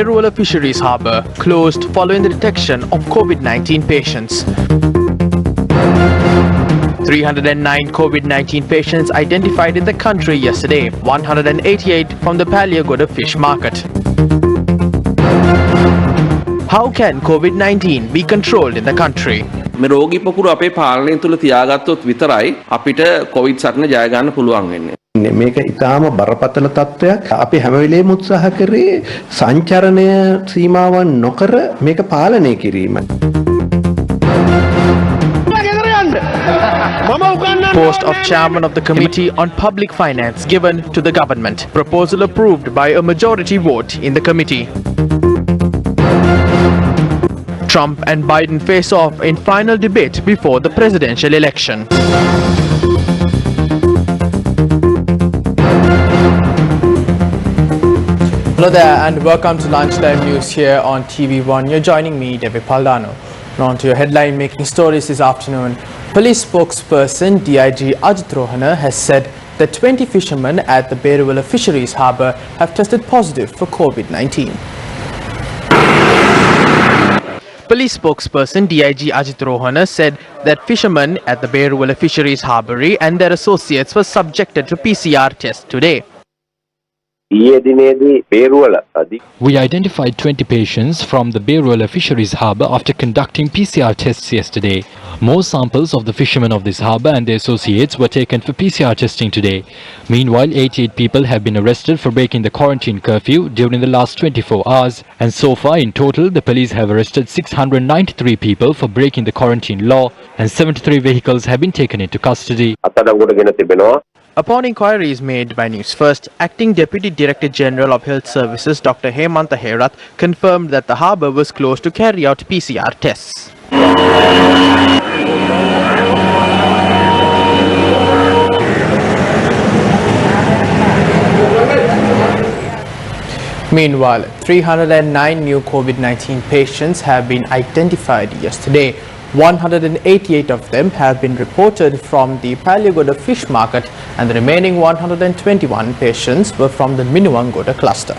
Beruwala Fisheries Harbour closed following the detection of COVID-19 patients. 309 COVID-19 patients identified in the country yesterday, 188 from the Palyagoda fish market. How can COVID-19 be controlled in the country? මේ රෝගී පොකුරු අපේ පාලනය තුල තියාගත්තොත් විතරයි අපිට Covid සටන ජය ගන්න පුළුවන් වෙන්නේ. මේක ඊටාම බරපතල තත්ත්වයක්. අපි හැම වෙලේම උත්සාහ කරේ සංචරණය සීමාවන් නොකර මේක පාලනය කිරීම. Post of chairman of the Committee on Public Finance given to the government. Proposal approved by a majority vote in the committee. Trump and Biden face off in final debate before the presidential election. Hello there and welcome to Lunchtime News here on TV1. You're joining me, David Paldano. Now on to your headline making stories this afternoon. Police spokesperson DIG Ajit Rohana has said that 20 fishermen at the Beruwala Fisheries Harbour have tested positive for COVID-19. Police spokesperson DIG Ajit Rohana said that fishermen at the Beruwala Fisheries Harbour and their associates were subjected to PCR tests today. We identified 20 patients from the Beruwala Fisheries Harbour after conducting PCR tests yesterday. More samples of the fishermen of this harbour and their associates were taken for PCR testing today. Meanwhile, 88 people have been arrested for breaking the quarantine curfew during the last 24 hours. And so far, in total, the police have arrested 693 people for breaking the quarantine law and 73 vehicles have been taken into custody. Upon inquiries made by Newsfirst, Acting Deputy Director General of Health Services Dr. Hemantha Herath confirmed that the harbour was closed to carry out PCR tests. Meanwhile, 309 new COVID-19 patients have been identified yesterday. 188 of them have been reported from the Palyagoda fish market and the remaining 121 patients were from the Minuwangoda cluster.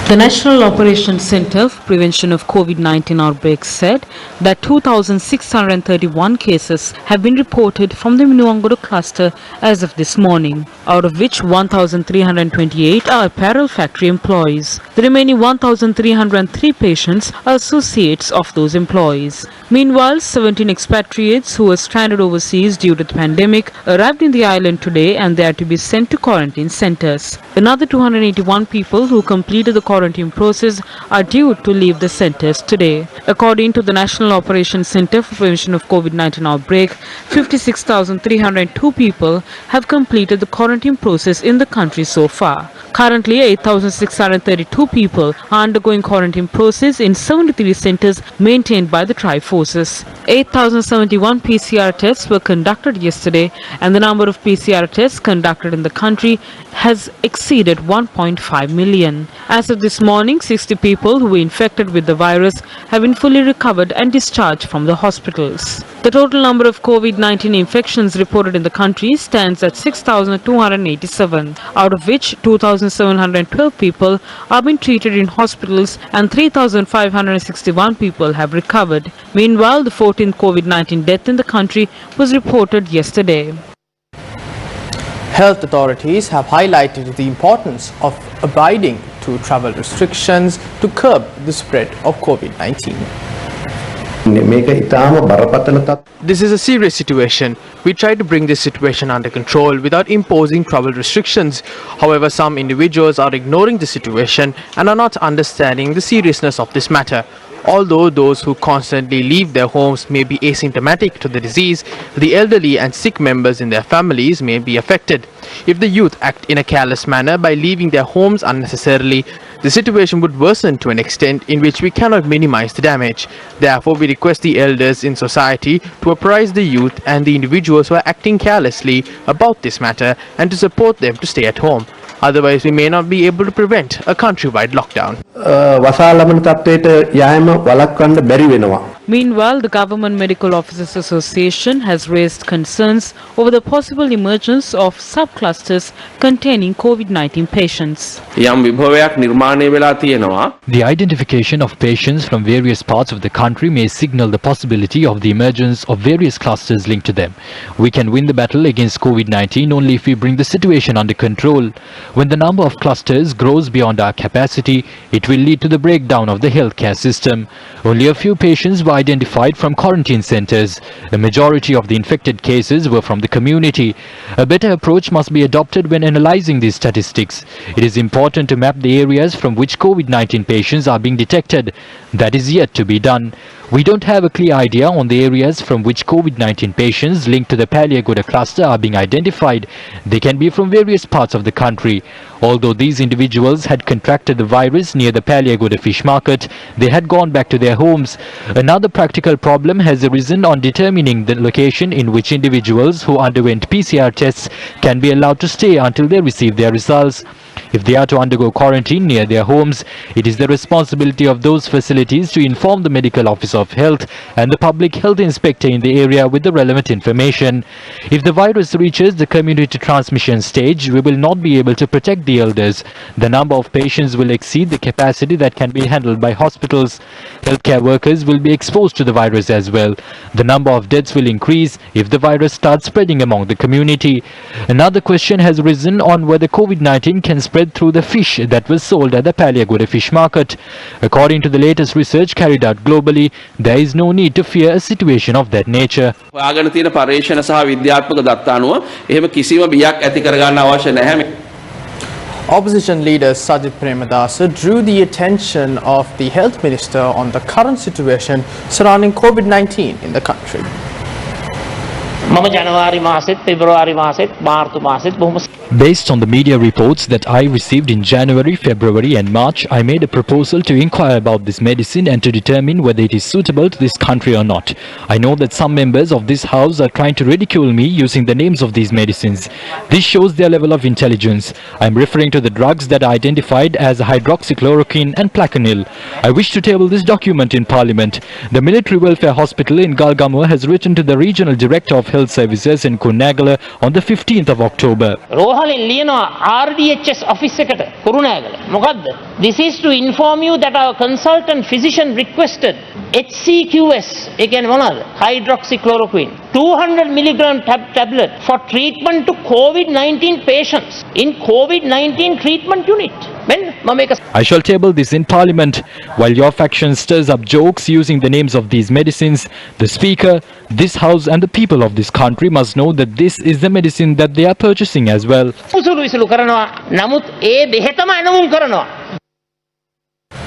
The National Operations Centre for Prevention of COVID-19 outbreaks said that 2,631 cases have been reported from the Minuwangoda cluster as of this morning, out of which 1,328 are apparel factory employees. The remaining 1,303 patients are associates of those employees. Meanwhile, 17 expatriates who were stranded overseas due to the pandemic arrived in the island today and they are to be sent to quarantine centres. Another 281 people who completed the quarantine process are due to leave the centres today. According to the National Operations Centre for Prevention of COVID-19 outbreak, 56,302 people have completed the quarantine process in the country so far. Currently, 8,632 people are undergoing quarantine process in 73 centres maintained by the Tri-Forces. 8,071 PCR tests were conducted yesterday and the number of PCR tests conducted in the country has exceeded 1.5 million. As of this morning, 60 people who were infected with the virus have been fully recovered and discharged from the hospitals. The total number of COVID-19 infections reported in the country stands at 6,287, out of which 2,712 people are being treated in hospitals and 3,561 people have recovered. Meanwhile, the 14th COVID-19 death in the country was reported yesterday. Health authorities have highlighted the importance of abiding to travel restrictions to curb the spread of COVID-19. This is a serious situation. We try to bring this situation under control without imposing travel restrictions. However, some individuals are ignoring the situation and are not understanding the seriousness of this matter. Although those who constantly leave their homes may be asymptomatic to the disease, the elderly and sick members in their families may be affected. If the youth act in a careless manner by leaving their homes unnecessarily, the situation would worsen to an extent in which we cannot minimize the damage. Therefore, we request the elders in society to apprise the youth and the individuals who are acting carelessly about this matter and to support them to stay at home. Otherwise, we may not be able to prevent a countrywide lockdown. Meanwhile, the Government Medical Officers Association has raised concerns over the possible emergence of subclusters containing COVID-19 patients. යම් විභවයක් නිර්මාණය වෙලා තියෙනවා. The identification of patients from various parts of the country may signal the possibility of the emergence of various clusters linked to them. We can win the battle against COVID-19 only if we bring the situation under control. When the number of clusters grows beyond our capacity, it will lead to the breakdown of the healthcare system. Only a few patients were identified from quarantine centers. A majority of the infected cases were from the community. A better approach must be adopted when analyzing these statistics. It is important to map the areas from which COVID-19 patients are being detected. That is yet to be done. We don't have a clear idea on the areas from which COVID-19 patients linked to the Paliagoda cluster are being identified. They can be from various parts of the country. Although these individuals had contracted the virus near the Paliagoda fish market, they had gone back to their homes. Another practical problem has arisen on determining the location in which individuals who underwent PCR tests can be allowed to stay until they receive their results. If they are to undergo quarantine near their homes, it is the responsibility of those facilities to inform the Medical Officer of Health and the Public Health Inspector in the area with the relevant information. If the virus reaches the community transmission stage, we will not be able to protect the elders. The number of patients will exceed the capacity that can be handled by hospitals. Healthcare workers will be exposed to the virus as well. The number of deaths will increase if the virus starts spreading among the community. Another question has arisen on whether COVID-19 can spread through the fish that was sold at the Paliagoda fish market. According to the latest research carried out globally, there is no need to fear a situation of that nature. හොයාගෙන තියෙන පරීක්ෂණ සහ විද්‍යාත්මක දත්ත අනුව එහෙම කිසිම බියක් ඇති කරගන්න අවශ්‍ය නැහැ. Opposition leader Sajith Premadasa drew the attention of the health minister on the current situation surrounding COVID-19 in the country. Based on the media reports that I received in January, February and March, I made a proposal to inquire about this medicine and to determine whether it is suitable to this country or not. I know that some members of this house are trying to ridicule me using the names of these medicines. This shows their level of intelligence. I am referring to the drugs that are identified as hydroxychloroquine and plaquenil. I wish to table this document in Parliament. The Military Welfare Hospital in Galgamuwa has written to the Regional Director of Health Services in Kunagala on the 15th of October. රෝහලෙන් ලියනවා RDHS office එකට කුරුණෑගල. මොකද්ද? This is to inform you that our consultant physician requested HCQS. ඒ කියන්නේ මොනවාද? Hydroxychloroquine. 200 milligram tablet for treatment to COVID-19 patients in COVID-19 treatment unit. I shall table this in Parliament. While your faction stirs up jokes using the names of these medicines, the Speaker, this House and the people of this country must know that this is the medicine that they are purchasing as well.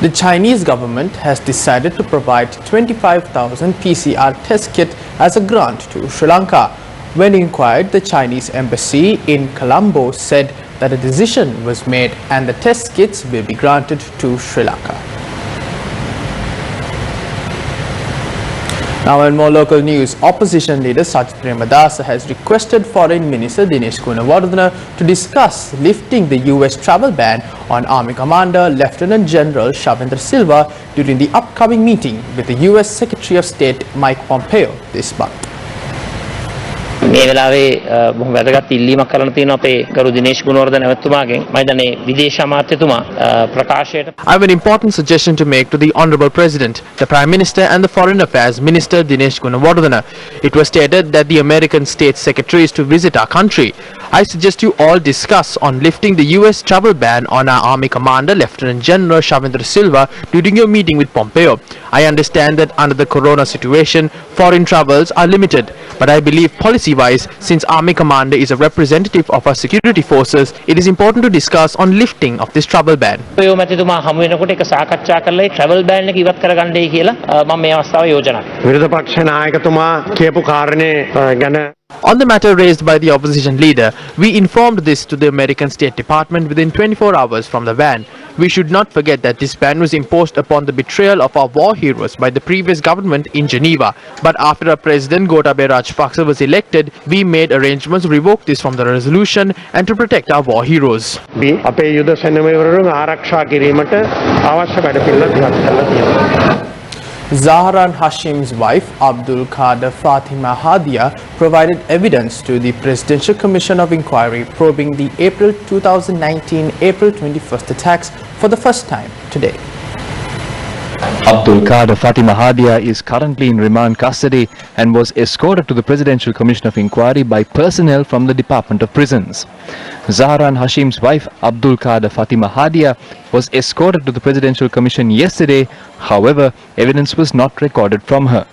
The Chinese government has decided to provide 25,000 PCR test kit as a grant to Sri Lanka. When inquired, the Chinese embassy in Colombo said that a decision was made and the test kits will be granted to Sri Lanka. Now in more local news, opposition leader Sajith Premadasa has requested Foreign Minister Dinesh Gunawardena to discuss lifting the US travel ban on Army Commander Lieutenant General Shavindra Silva during the upcoming meeting with the US Secretary of State Mike Pompeo this month. මේ වෙලාවේ බොහොම වැදගත් ඉල්ලීමක් කරන්න තියෙනවා අපේ ගරු දිනේෂ් ගුණවර්ධන ඇමතුමාගෙන් මම හිතන්නේ විදේශ අමාත්‍යතුමා ප්‍රකාශයට I have an important suggestion to make to the Honourable President, the Prime Minister and the Foreign Affairs Minister Dinesh Gunawardena. It was stated that the American State Secretary is to visit our country. I suggest you all discuss on lifting the US travel ban on our Army Commander Lieutenant General Shavindra Silva during your meeting with Pompeo. I understand that under the corona situation, foreign travels are limited, but I believe policy-wise, since Army Commander is a representative of our security forces, it is important to discuss on lifting of this travel ban. පොම්පෙයෝ මැතිතුමා හමු වෙනකොට ඒක සාකච්ඡා කරලා travel ban එක ඉවත් කරගන්නයි කියලා මම මේ අවස්ථාවේ යෝජනා කරනවා. විරෝධ පක්ෂ නායකතුමා කියපු කාරණේ ගැන On the matter raised by the opposition leader, we informed this to the American State Department within 24 hours from the ban. We should not forget that this ban was imposed upon the betrayal of our war heroes by the previous government in Geneva. But after our President Gotabaya Rajapaksa was elected, we made arrangements to revoke this from the resolution and to protect our war heroes. අපේ යුද සැනමවරුන් ආරක්ෂා කිරීමට අවශ්‍ය වැඩපිළිවෙළ ඉවත් කළා තියෙනවා. Zahran Hashim's wife, Abdul Qadir Fatima Hadia, provided evidence to the Presidential Commission of Inquiry probing the April 2019 April 21st attacks for the first time today. Abdul Qadir Fatima Hadia is currently in remand custody and was escorted to the Presidential Commission of Inquiry by personnel from the Department of Prisons. Zahran Hashim's wife, Abdul Qadir Fatima Hadia, was escorted to the Presidential Commission yesterday. However, evidence was not recorded from her.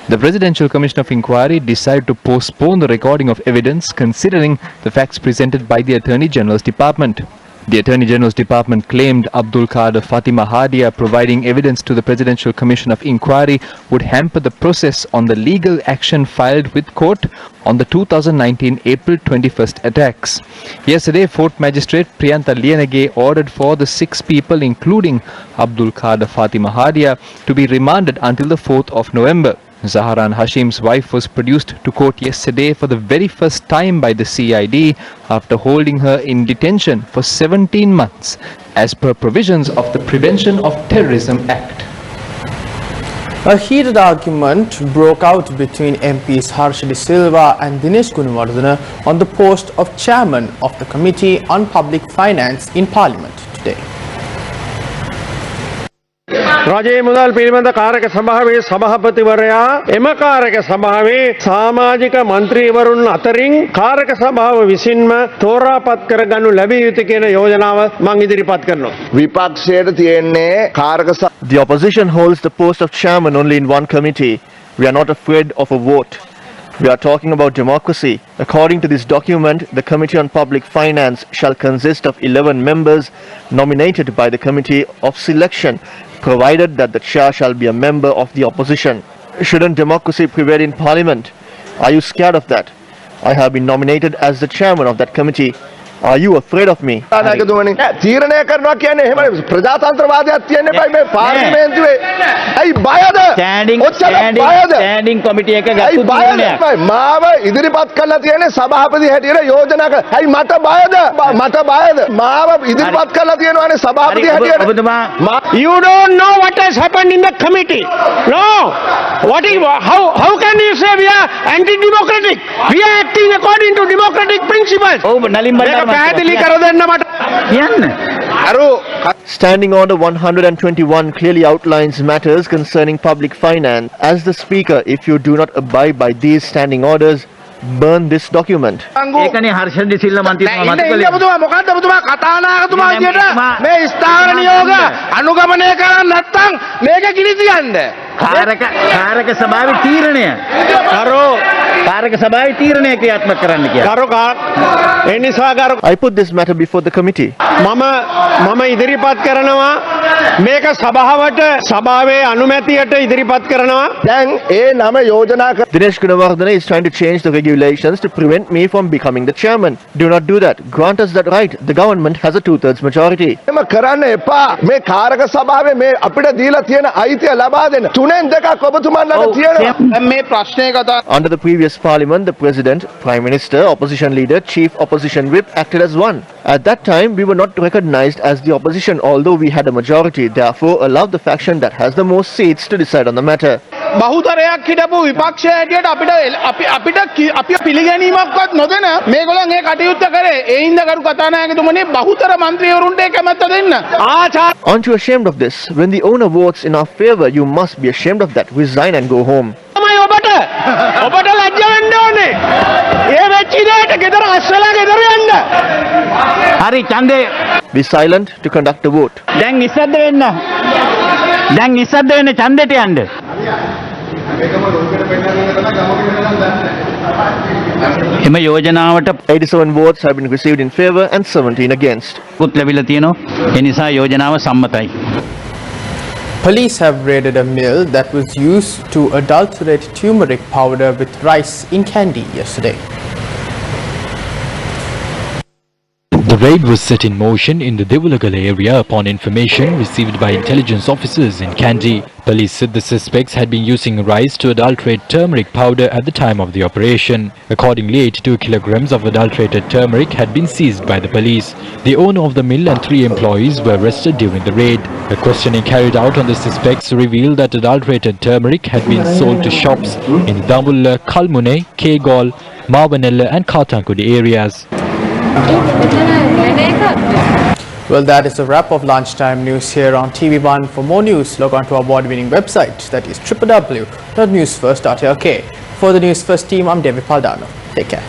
The Presidential Commission of Inquiry decided to postpone the recording of evidence considering the facts presented by the Attorney General's Department. The Attorney General's Department claimed Abdul Qadir Fatima Hadia providing evidence to the Presidential Commission of Inquiry would hamper the process on the legal action filed with court on the 2019 April 21st attacks. Yesterday, Fort Magistrate Priyantha Liyanage ordered for the 6 people, including Abdul Qadir Fatima Hadia, to be remanded until the 4th of November. Zahran Hashim's wife was produced to court yesterday for the very first time by the CID after holding her in detention for 17 months as per provisions of the Prevention of Terrorism Act. A heated argument broke out between MPs Harsha De Silva and Dinesh Gunawardena on the post of chairman of the Committee on Public Finance in Parliament today. රජයේ මුදල් පිළිබඳ කාරක සභාවේ සභාපතිවරයා එම කාරක සභාවේ සමාජික මන්ත්‍රීවරුන් අතරින් කාරක සභාව විසින්ම තෝරාපත් කරගනු ලැබිය යුතු කියන යෝජනාව මම ඉදිරිපත් කරනවා. විපක්ෂයට තියෙන්නේ කාරක The opposition holds the post of chairman only in one committee. We are not afraid of a vote. We are talking about democracy. According to this document, the Committee on Public Finance shall consist of 11 members nominated by the Committee of Selection, provided that the chair shall be a member of the opposition. Shouldn't democracy prevail in Parliament? Are you scared of that? I have been nominated as the chairman of that committee. Are you afraid of me? තීරණය කරනවා කියන්නේ එහෙම ප්‍රජාතන්ත්‍රවාදයක් තියෙන්න එපා මේ පාර්ලිමේන්තුවේ. අයි බයද? Standing කමිටි එක ගත්ත තීරණයක්. මාව ඉදිරිපත් කරලා තියෙන්නේ සභාපති හැටියට යෝජනා කර. අයි මට බයද? මට බයද? මාව ඉදිරිපත් කරලා තියෙනවානේ සභාපති හැටියට. You don't know what has happened in the committee. No. How can you say we are anti-democratic? We are acting according to democratic principles. ඔව් නලින් බණ්ඩාර පැහැදිලි කර දෙන්න මට කියන්න. Standing Order 121 clearly outlines matters concerning public finance. As the Speaker, if you do not abide by these standing orders, burn this document. ඒකනේ Harsha D Silva මන්ත්‍රීතුමා මත කළේ. ඔබතුමා මොකද්ද ඔබතුමා කතානායකතුමා විදියට මේ ස්ථාවර නියෝග අනුගමනය කරන්නේ නැත්නම් මේක කිලි තියන්න. කාරක සභාවේ තීරණය. කාරක සභාවේ තීරණය ක්‍රියාත්මක කරන්න කියලා. ඒ නිසා I put this matter before the committee. මම ඉදිරිපත් කරනවා මේක සභාවට සභාවේ අනුමැතියට ඉදිරිපත් කරනවා. දැන් ඒ නම යෝජනා කර Dinesh Gunawardena is trying to change the regulations to prevent me from becoming the chairman. Do not do that. Grant us that right. The government has a 2/3 majority. එම කරන්න එපා. මේ කාරක සභාවේ මේ අපිට දීලා තියෙන අයිතිය ලබා දෙන්න. තුනෙන් දෙකක් ඔබතුමන් ළඟ තියෙනවා. මේ ප්‍රශ්නය කතා Under the previous parliament, the president, prime minister, opposition leader, chief opposition whip acted as one. At that time, we were not recognized as the opposition, although we had a majority. Therefore, allowed the faction that has the most seats to decide on the matter. බහුතරයක් හිටපු විපක්ෂය හැටියට අපිට අපි පිළිගැනීමක්වත් නොදෙන මේගොල්ලන් ඒ කටයුත්ත කරේ. ඒ හින්දා කරු කතානායකතුමනි බහුතර മന്ത്രിවරුන්ට ඒ කැමැත්ත දෙන්න. Aren't you ashamed of this? When the owner votes in our favor, you must be ashamed of that. Resign and go home. ඔබට ලැජ්ජ වෙන්න ඕනේ. ඒ වෙච්ච ඉරේට ගෙදර අස්සලා ගෙදර යන්න. හරි ඡන්දේ. Be silent to conduct a vote. දැන් ඉස්සද්ද වෙන්න. ඡන්දෙට යන්න. එම යෝජනාවට 87 votes have been received in favor and 17 against. පුත් ලැබිලා තියෙනවා. ඒ නිසා යෝජනාව සම්මතයි. Police have raided a mill that was used to adulterate turmeric powder with rice in candy yesterday. The raid was set in motion in the Devulagala area upon information received by intelligence officers in Kandy. Police said the suspects had been using rice to adulterate turmeric powder at the time of the operation. Accordingly, 82 kilograms of adulterated turmeric had been seized by the police. The owner of the mill and 3 employees were arrested during the raid. A questioning carried out on the suspects revealed that adulterated turmeric had been sold to shops in Dambulla, Kalmune, Kegol, Mavanella and Katankuda areas. Well, that is a wrap of lunchtime news here on TV1. For more news, log on to our award-winning website, that is www.newsfirst.lk. For the Newsfirst team, I'm David Paldano. Take care.